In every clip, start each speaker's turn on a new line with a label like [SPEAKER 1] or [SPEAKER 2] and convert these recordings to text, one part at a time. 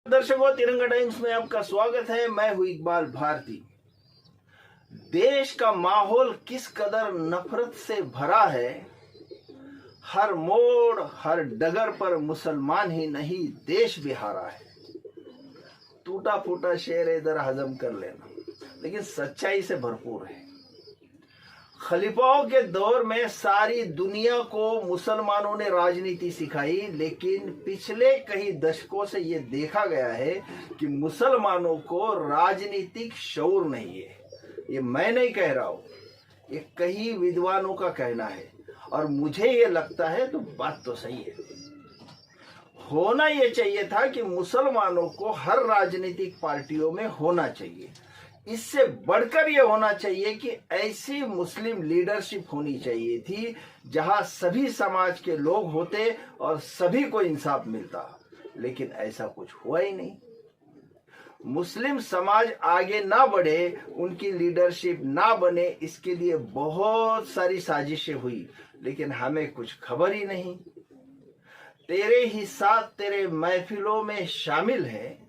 [SPEAKER 1] दर्शकों, तिरंगा टाइम्स में आपका स्वागत है। मैं हूं इकबाल भारती। देश का माहौल किस कदर नफरत से भरा है। हर मोड़ हर डगर पर मुसलमान ही नहीं देश भी हारा है। टूटा फूटा शेर इधर हजम कर लेना, लेकिन सच्चाई से भरपूर है। खलीफाओं के दौर में सारी दुनिया को मुसलमानों ने राजनीति सिखाई, लेकिन पिछले कई दशकों से ये देखा गया है कि मुसलमानों को राजनीतिक शऊर नहीं है। ये मैं नहीं कह रहा हूं, ये कई विद्वानों का कहना है और मुझे ये लगता है तो बात तो सही है। होना ये चाहिए था कि मुसलमानों को हर राजनीतिक पार्टियों में होना चाहिए। इससे बढ़कर यह होना चाहिए कि ऐसी मुस्लिम लीडरशिप होनी चाहिए थी जहां सभी समाज के लोग होते और सभी को इंसाफ मिलता, लेकिन ऐसा कुछ हुआ ही नहीं। मुस्लिम समाज आगे ना बढ़े, उनकी लीडरशिप ना बने, इसके लिए बहुत सारी साजिशें हुई, लेकिन हमें कुछ खबर ही नहीं। तेरे ही साथ तेरे महफिलों में शामिल है,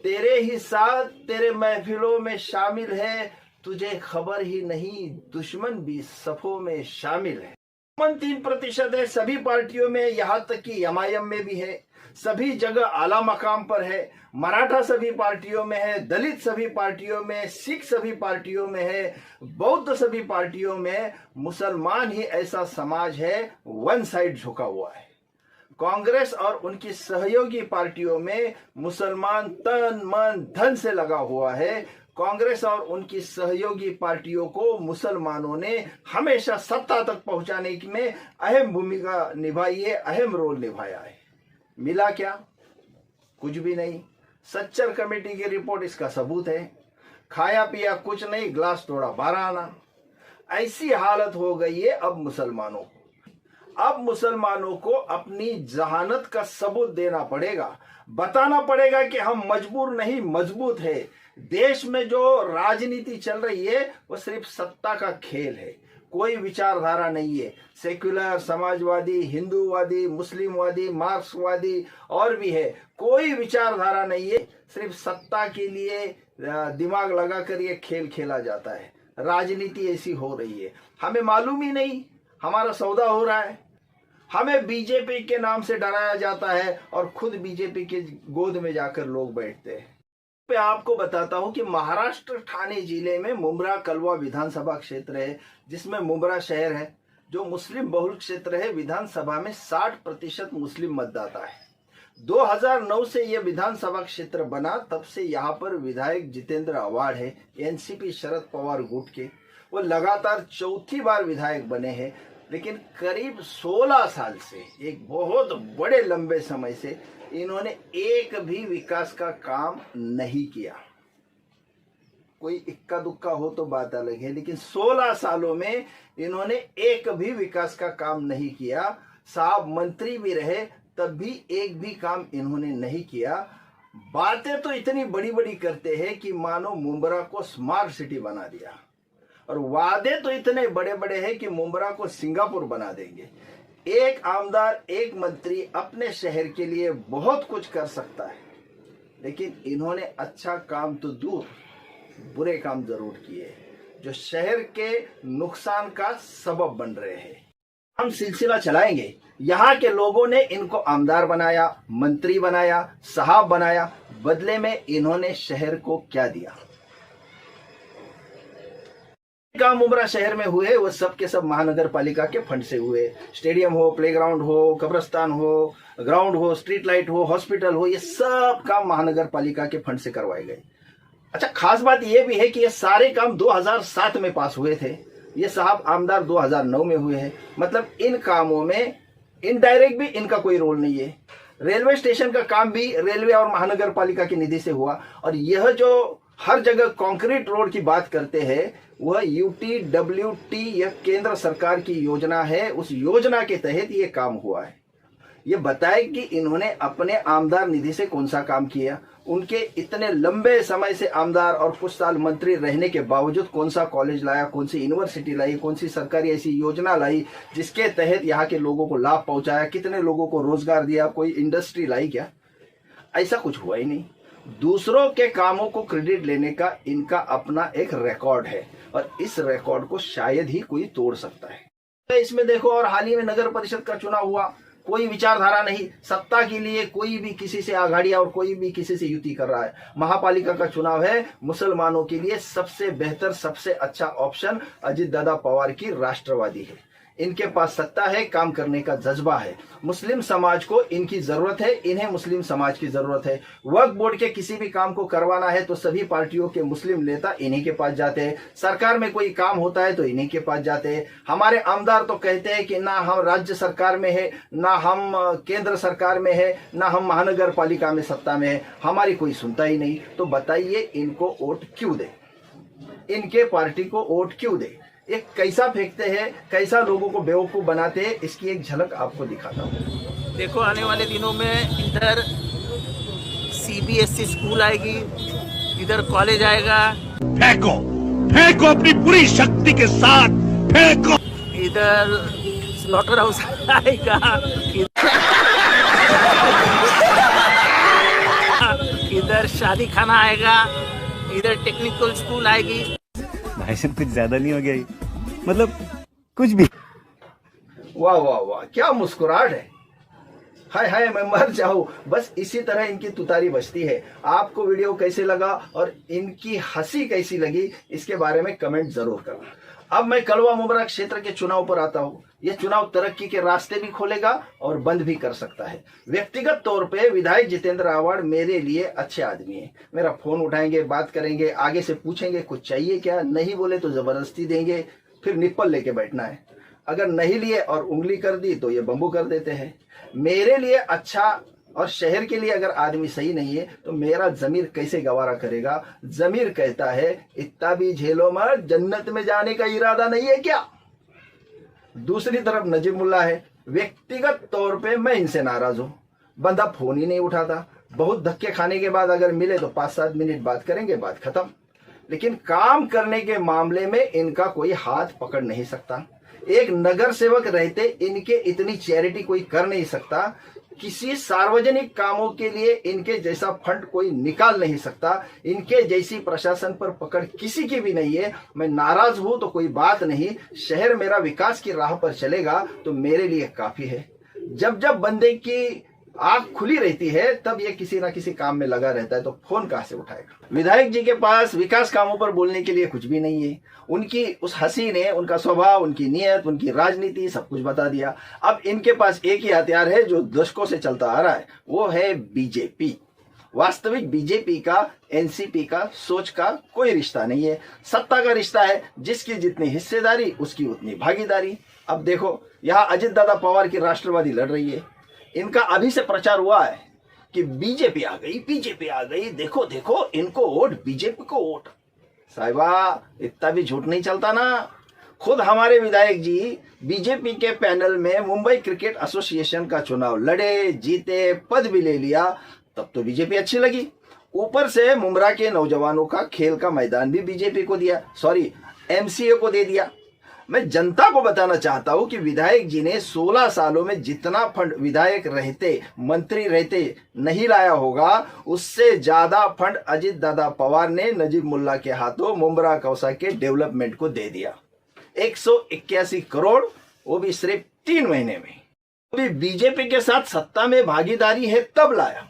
[SPEAKER 1] तेरे ही साथ तेरे महफिलों में शामिल है, तुझे खबर ही नहीं दुश्मन भी सफों में शामिल है। 3% है सभी पार्टियों में, यहां तक कि एमआईएम में भी है। सभी जगह आला मकाम पर है। मराठा सभी पार्टियों में है, दलित सभी पार्टियों में, सिख सभी पार्टियों में है, बौद्ध सभी पार्टियों में। मुसलमान ही ऐसा समाज है वन साइड झुका हुआ है। कांग्रेस और उनकी सहयोगी पार्टियों में मुसलमान तन मन धन से लगा हुआ है। कांग्रेस और उनकी सहयोगी पार्टियों को मुसलमानों ने हमेशा सत्ता तक पहुंचाने में अहम भूमिका निभाई है, अहम रोल निभाया है। मिला क्या? कुछ भी नहीं। सच्चर कमेटी की रिपोर्ट इसका सबूत है। खाया पिया कुछ नहीं, ग्लास तोड़ा 12 आना। ऐसी हालत हो गई है अब मुसलमानों को। अब मुसलमानों को अपनी जहानत का सबूत देना पड़ेगा, बताना पड़ेगा कि हम मजबूर नहीं मजबूत है। देश में जो राजनीति चल रही है वो सिर्फ सत्ता का खेल है, कोई विचारधारा नहीं है। सेक्युलर, समाजवादी, हिंदूवादी, मुस्लिमवादी, मार्क्सवादी और भी है, कोई विचारधारा नहीं है। सिर्फ सत्ता के लिए दिमाग लगाकर ये खेल खेला जाता है। राजनीति ऐसी हो रही है, हमें मालूम ही नहीं हमारा सौदा हो रहा है। हमें बीजेपी के नाम से डराया जाता है और खुद बीजेपी के गोद में जाकर लोग बैठते हैं। मैं आपको बताता हूं कि महाराष्ट्र ठाणे जिले में मुंब्रा कलवा विधानसभा क्षेत्र है, जिसमें मुंब्रा शहर है, जो मुस्लिम बहुल क्षेत्र है। विधानसभा में 60% मुस्लिम मतदाता है। 2009 से यह विधानसभा क्षेत्र बना, तब से यहाँ पर विधायक जितेंद्र आव्हाड है, एनसीपी शरद पवार गुट के। वो लगातार चौथी बार विधायक बने हैं, लेकिन करीब 16 साल से, एक बहुत बड़े लंबे समय से, इन्होंने एक भी विकास का काम नहीं किया। कोई इक्का दुक्का हो तो बात अलग है, लेकिन 16 सालों में इन्होंने एक भी विकास का काम नहीं किया। साहब मंत्री भी रहे तब भी एक भी काम इन्होंने नहीं किया। बातें तो इतनी बड़ी बड़ी करते हैं कि मानो मुंब्रा को स्मार्ट सिटी बना दिया, और वादे तो इतने बड़े बड़े हैं कि मुंब्रा को सिंगापुर बना देंगे। एक आमदार, एक मंत्री अपने शहर के लिए बहुत कुछ कर सकता है, लेकिन इन्होंने अच्छा काम तो दूर, बुरे काम जरूर किए जो शहर के नुकसान का सबब बन रहे हैं। हम सिलसिला चलाएंगे। यहाँ के लोगों ने इनको आमदार बनाया, मंत्री बनाया, साहब बनाया, बदले में इन्होंने शहर को क्या दिया? काम मुंब्रा शहर में हुए वो सब के सब महानगर पालिका के फंड से हुए। स्टेडियम हो, प्लेग्राउंड हो, कब्रिस्तान हो, ग्राउंड हो, स्ट्रीट लाइट हो, हॉस्पिटल हो, ये सब काम महानगर पालिका के फंड से करवाए गए। अच्छा, खास बात यह भी है कि ये सारे काम 2007 में पास हुए थे। ये साहब आमदार 2009 में हुए हैं। मतलब इन कामों में इनडायरेक्ट भी इनका कोई रोल नहीं है। रेलवे स्टेशन का काम भी रेलवे और महानगर पालिका की निधि से हुआ। और यह जो हर जगह कंक्रीट रोड की बात करते हैं, वह UTWT, यह केंद्र सरकार की योजना है। उस योजना के तहत यह काम हुआ है। ये बताए कि इन्होंने अपने आमदार निधि से कौन सा काम किया। उनके इतने लंबे समय से आमदार और कुछ साल मंत्री रहने के बावजूद कौन सा कॉलेज लाया, कौन सी यूनिवर्सिटी लाई, कौन सी सरकारी ऐसी योजना लाई जिसके तहत यहाँ के लोगों को लाभ पहुंचाया, कितने लोगों को रोजगार दिया, कोई इंडस्ट्री लाई क्या? ऐसा कुछ हुआ ही नहीं। दूसरों के कामों को क्रेडिट लेने का इनका अपना एक रिकॉर्ड है और इस रिकॉर्ड को शायद ही कोई तोड़ सकता है। इसमें देखो, और हाल ही में नगर परिषद का चुनाव हुआ, कोई विचारधारा नहीं, सत्ता के लिए कोई भी किसी से आघाड़ियां और कोई भी किसी से युति कर रहा है। महापालिका का चुनाव है, मुसलमानों के लिए सबसे बेहतर सबसे अच्छा ऑप्शन अजित दादा पवार की राष्ट्रवादी है। इनके पास सत्ता है, काम करने का जज्बा है। मुस्लिम समाज को इनकी जरूरत है, इन्हें मुस्लिम समाज की जरूरत है। वक्फ बोर्ड के किसी भी काम को करवाना है तो सभी पार्टियों के मुस्लिम नेता इन्हीं के पास जाते हैं। सरकार में कोई काम होता है तो इन्हीं के पास जाते हैं। हमारे आमदार तो कहते हैं कि ना हम राज्य सरकार में है, ना हम केंद्र सरकार में है, ना हम महानगर पालिका में सत्ता में है, हमारी कोई सुनता ही नहीं। तो बताइए इनको वोट क्यों दे, इनके पार्टी को वोट क्यों दे? एक कैसा फेंकते हैं, कैसा लोगों को बेवकूफ बनाते हैं, इसकी एक झलक आपको दिखाता हूँ।
[SPEAKER 2] देखो, आने वाले दिनों में इधर सीबीएसई स्कूल आएगी, इधर कॉलेज आएगा।
[SPEAKER 3] फेंको फेंको अपनी पूरी शक्ति के साथ फेंको।
[SPEAKER 2] इधर स्लॉटर हाउस आएगा, इधर शादी खाना आएगा, इधर टेक्निकल स्कूल आएगी।
[SPEAKER 4] भाई साहब कुछ ज्यादा नहीं हो गया ये? मतलब कुछ भी।
[SPEAKER 1] वाह वाह वाह, क्या मुस्कुराहट है। हाय हाय, मैं मर जाऊं। बस इसी तरह इनकी तुतारी बजती है। आपको वीडियो कैसे लगा और इनकी हंसी कैसी लगी, इसके बारे में कमेंट जरूर करना। अब मैं कलवा मुमरा क्षेत्र के चुनाव पर आता हूं। यह चुनाव तरक्की के रास्ते भी खोलेगा और बंद भी कर सकता है। व्यक्तिगत तौर पे विधायक जितेंद्र आव्हाड मेरे लिए अच्छे आदमी है। मेरा फोन उठाएंगे, बात करेंगे, आगे से पूछेंगे कुछ चाहिए क्या, नहीं बोले तो जबरदस्ती देंगे, फिर निप्पल लेके बैठना है। अगर नहीं लिए और उंगली कर दी तो ये बंबू कर देते हैं। मेरे लिए अच्छा और शहर के लिए अगर आदमी सही नहीं है तो मेरा जमीर कैसे गवारा करेगा? जमीर कहता है इतना भी झेलो मत, जन्नत में जाने का इरादा नहीं है क्या? दूसरी तरफ नजीब मुल्ला है। व्यक्तिगत तौर पे मैं इनसे नाराज हूं। बंदा फोन ही नहीं उठाता। बहुत धक्के खाने के बाद अगर मिले तो 5-7 मिनट बात करेंगे, बात खत्म। लेकिन काम करने के मामले में इनका कोई हाथ पकड़ नहीं सकता। एक नगर सेवक रहते इनके इतनी चैरिटी कोई कर नहीं सकता। किसी सार्वजनिक कामों के लिए इनके जैसा फंड कोई निकाल नहीं सकता। इनके जैसी प्रशासन पर पकड़ किसी की भी नहीं है। मैं नाराज हूं तो कोई बात नहीं, शहर मेरा विकास की राह पर चलेगा तो मेरे लिए काफी है। जब जब बंदे की आंख खुली रहती है तब ये किसी ना किसी काम में लगा रहता है, तो फोन कहां से उठाएगा? विधायक जी के पास विकास कामों पर बोलने के लिए कुछ भी नहीं है। उनकी उस हंसी ने उनका स्वभाव, उनकी नीयत, उनकी राजनीति सब कुछ बता दिया। अब इनके पास एक ही हथियार है जो दशकों से चलता आ रहा है, वो है बीजेपी। वास्तविक बीजेपी का एनसीपी का सोच का कोई रिश्ता नहीं है। सत्ता का रिश्ता है, जिसकी जितनी हिस्सेदारी उसकी उतनी भागीदारी। अब देखो, यहाँ अजित दादा पवार की राष्ट्रवादी लड़ रही है। इनका अभी से प्रचार हुआ है कि बीजेपी आ गई, बीजेपी आ गई, देखो देखो इनको वोट, बीजेपी को वोट। साहिबा, इतना भी झूठ नहीं चलता ना। खुद हमारे विधायक जी बीजेपी के पैनल में मुंबई क्रिकेट एसोसिएशन का चुनाव लड़े, जीते, पद भी ले लिया, तब तो बीजेपी अच्छी लगी। ऊपर से मुमरा के नौजवानों का खेल का मैदान भी बीजेपी को दिया, सॉरी एमसीए को दे दिया। मैं जनता को बताना चाहता हूं कि विधायक जी ने 16 सालों में जितना फंड विधायक रहते, मंत्री रहते नहीं लाया होगा, उससे ज्यादा फंड अजित दादा पवार ने नजीब मुल्ला के हाथों मुमरा कौसा के डेवलपमेंट को दे दिया। 181 करोड़, वो भी सिर्फ 3 महीने में। अभी बीजेपी के साथ सत्ता में भागीदारी है तब लाया।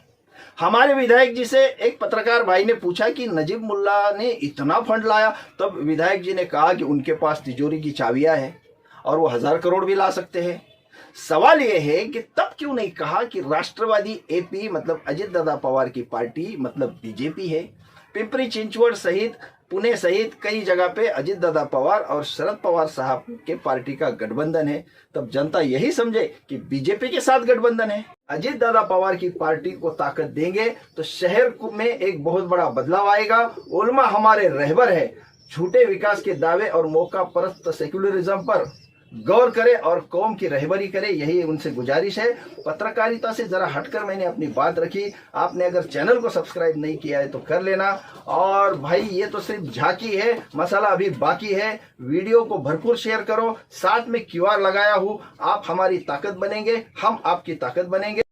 [SPEAKER 1] हमारे विधायक जी से एक पत्रकार भाई ने पूछा कि नजीब मुल्ला ने इतना फंड लाया, तब विधायक जी ने कहा कि उनके पास तिजोरी की चाबियां हैं और वो 1000 करोड़ भी ला सकते हैं। सवाल यह है कि तब क्यों नहीं कहा कि राष्ट्रवादी एपी मतलब अजित दादा पवार की पार्टी मतलब बीजेपी है। पिंपरी चिंचवड सहित पुणे सहित कई जगह पे अजित दादा पवार और शरद पवार साहब के पार्टी का गठबंधन है। तब जनता यही समझे कि बीजेपी के साथ गठबंधन है। अजित दादा पवार की पार्टी को ताकत देंगे तो शहर में एक बहुत बड़ा बदलाव आएगा। उलमा हमारे रहबर है। झूठे विकास के दावे और मौका परस्त सेक्युलरिज्म पर गौर करे और कौम की रहबरी करे, यही उनसे गुजारिश है। पत्रकारिता से जरा हटकर मैंने अपनी बात रखी। आपने अगर चैनल को सब्सक्राइब नहीं किया है तो कर लेना। और भाई ये तो सिर्फ झांकी है, मसाला अभी बाकी है। वीडियो को भरपूर शेयर करो, साथ में क्यूआर लगाया हूं। आप हमारी ताकत बनेंगे, हम आपकी ताकत बनेंगे।